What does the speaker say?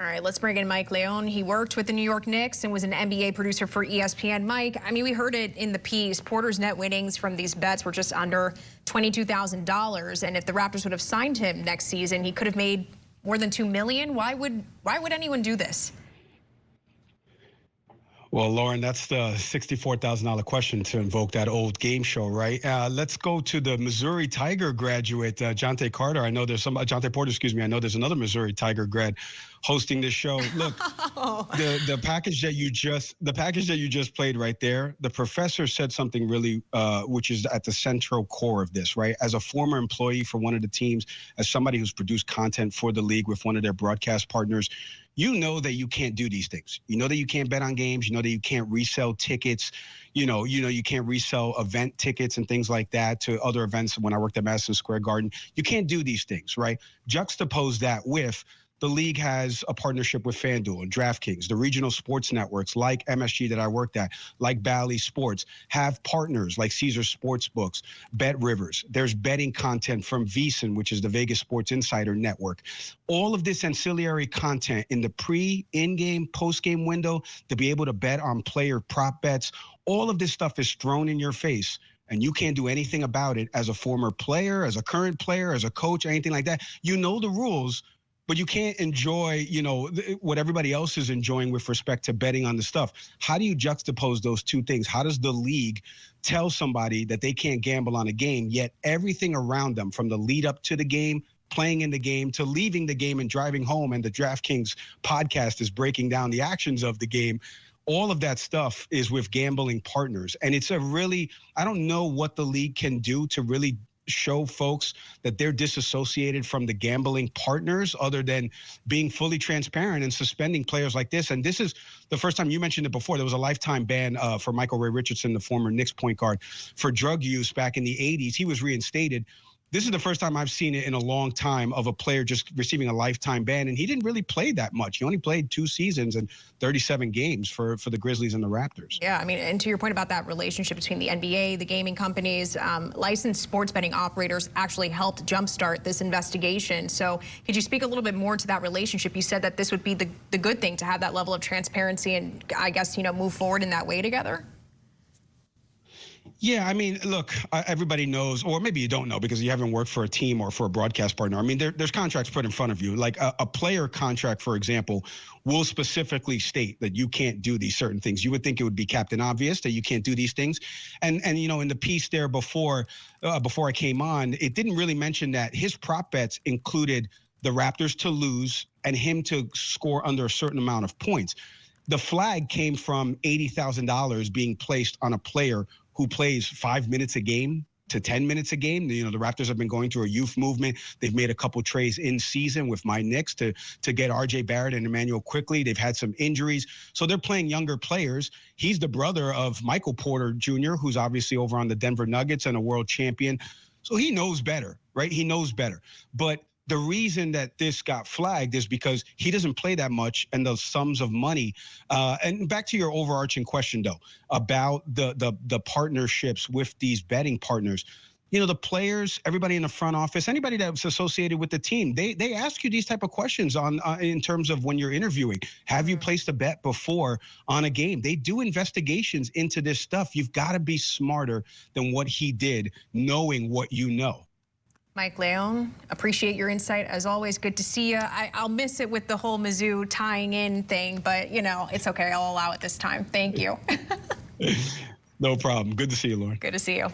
All right, let's bring in Mike Leone. He worked with the New York Knicks and was an NBA producer for ESPN. Mike, I mean, we heard it in the piece. Porter's net winnings from these bets were just under $22,000, and if the Raptors would have signed him next season, he could have made more than $2 million. Why would anyone do this? Well, Lauren, that's the $64,000 question to invoke that old game show, right? Let's go to the Missouri Tiger graduate, Jontay Carter. I know there's Jontay Porter, excuse me. I know there's another Missouri Tiger grad hosting this show. Look, the package that you just played right there, the professor said something really, which is at the central core of this, right? As a former employee for one of the teams, as somebody who's produced content for the league with one of their broadcast partners, you know that you can't do these things. You know that you can't bet on games. You know that you can't resell tickets. You know you can't resell event tickets and things like that to other events. When I worked at Madison Square Garden, you can't do these things, right? Juxtapose that with the league has a partnership with FanDuel and DraftKings. The regional sports networks like MSG that I worked at, like Bally Sports, have partners like Caesar Sportsbooks, Bet Rivers. There's betting content from VSiN, which is the Vegas Sports Insider Network. All of this ancillary content in the in-game, post-game window to be able to bet on player prop bets, all of this stuff is thrown in your face. And you can't do anything about it as a former player, as a current player, as a coach, anything like that. You know the rules, but you can't enjoy, what everybody else is enjoying with respect to betting on the stuff. How do you juxtapose those two things? How does the league tell somebody that they can't gamble on a game, yet everything around them, from the lead up to the game, playing in the game, to leaving the game and driving home, and the DraftKings podcast is breaking down the actions of the game, all of that stuff is with gambling partners. And it's I don't know what the league can do to really show folks that they're disassociated from the gambling partners other than being fully transparent and suspending players like this. And this is the first time, you mentioned it before, there was a lifetime ban for Michael Ray Richardson, the former Knicks point guard, for drug use back in the 80s. He was reinstated. This is the first time I've seen it in a long time of a player just receiving a lifetime ban, and he didn't really play that much. He only played 2 seasons and 37 games for the Grizzlies and the Raptors. Yeah, I mean, and to your point about that relationship between the NBA, the gaming companies, licensed sports betting operators actually helped jumpstart this investigation. So could you speak a little bit more to that relationship? You said that this would be the good thing to have that level of transparency and, I guess, move forward in that way together? Yeah, I mean, look, everybody knows, or maybe you don't know because you haven't worked for a team or for a broadcast partner. I mean, there's contracts put in front of you. Like a player contract, for example, will specifically state that you can't do these certain things. You would think it would be Captain Obvious that you can't do these things. And in the piece there before I came on, it didn't really mention that his prop bets included the Raptors to lose and him to score under a certain amount of points. The flag came from $80,000 being placed on a player who plays 5 minutes a game to 10 minutes a game. The Raptors have been going through a youth movement. They've made a couple trades in season with my Knicks to get RJ Barrett and Emmanuel Quickly. They've had some injuries. So they're playing younger players. He's the brother of Michael Porter Jr., who's obviously over on the Denver Nuggets and a world champion. So he knows better, right? He knows better. But the reason that this got flagged is because he doesn't play that much, and the sums of money. And back to your overarching question, though, about the partnerships with these betting partners. The players, everybody in the front office, anybody that's associated with the team, they ask you these type of questions in terms of when you're interviewing. Have you placed a bet before on a game? They do investigations into this stuff. You've got to be smarter than what he did, knowing what you know. Mike Leone, appreciate your insight. As always, good to see you. I'll miss it with the whole Mizzou tying in thing, but, it's okay. I'll allow it this time. Thank you. No problem. Good to see you, Lauren. Good to see you.